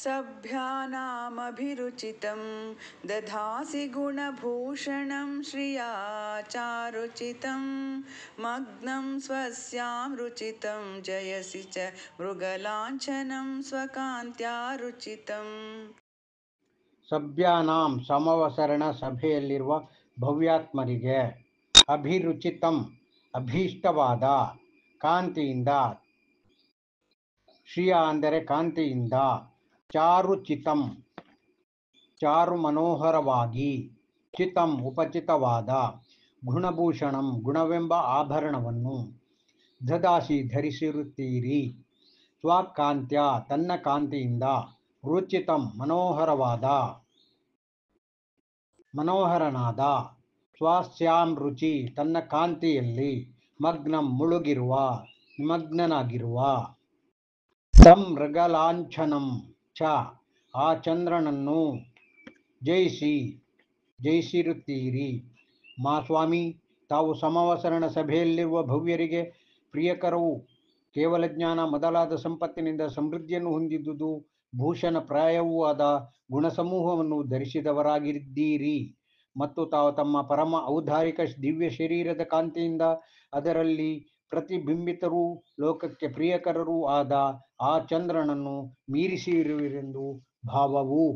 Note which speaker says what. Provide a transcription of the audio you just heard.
Speaker 1: सभ्यानामभिरुचितं दधासि गुणभूषणं श्रिया चारुचितं मग्नं स्वस्यां रुचितं जयसि च मृगलाञ्छनं स्वकान्त्या रुचितम्.
Speaker 2: ಸಭ್ಯಾನಾಂ ಸಮವಸರಣ ಸಭೆಯಲ್ಲಿರುವ ಭವ್ಯಾತ್ಮರಿಗೆ ಅಭಿರುಚಿತಂ ಅಭೀಷ್ಟವಾದ ಕಾಂತಿಯಿಂದ ಶ್ರಿಯ ಅಂದರೆ ಕಾಂತಿಯಿಂದ ಚಾರುಚಿತಂ ಚಾರು ಮನೋಹರವಾಗಿ ಚಿತಂ ಉಪಚಿತವಾದ ಗುಣಭೂಷಣಂ ಗುಣವೆಂಬ ಆಭರಣವನ್ನು ದದಾಸಿ ಧರಿಸಿರುತ್ತೀರಿ ಸ್ವಕಾಂತ್ಯ ತನ್ನ ಕಾಂತಿಯಿಂದ ರುಚಿತಂ ಮನೋಹರನಾದ ಸ್ವಸ್ಯಾಂ ರುಚಿ ತನ್ನ ಕಾಂತಿಯಲ್ಲಿ ಮಗ್ನಂ ಮುಳುಗಿರುವ ನಿಮಗ್ನನಾಗಿರುವ ತಂ ಮೃಗಲಾಂಛನಂ ಚ ಆ ಚಂದ್ರನನ್ನು ಜಯಿಸಿರುತ್ತೀರಿ. ಮಾ ಸ್ವಾಮಿ, ತಾವು ಸಮವಸರಣ ಸಭೆಯಲ್ಲಿರುವ ಭವ್ಯರಿಗೆ ಪ್ರಿಯಕರವು ಕೇವಲ ಜ್ಞಾನ ಮೊದಲಾದ ಸಂಪತ್ತಿನಿಂದ ಸಮೃದ್ಧಿಯನ್ನು ಹೊಂದಿದ್ದುದು ಭೂಷಣ ಪ್ರಾಯವೂ ಆದ ಗುಣಸಮೂಹವನ್ನು ಧರಿಸಿದವರಾಗಿದ್ದೀರಿ ಮತ್ತು ತಾವು ತಮ್ಮ ಪರಮ ಔದಾರಿಕ ದಿವ್ಯ ಶರೀರದ ಕಾಂತಿಯಿಂದ ಅದರಲ್ಲಿ ಪ್ರತಿಬಿಂಬಿತರೂ ಲೋಕಕ್ಕೆ ಪ್ರಿಯಕರರೂ ಆದ ಆ ಚಂದ್ರನನ್ನು ಮೀರಿಸಿರುವಿರೆಂದು ಭಾವವು.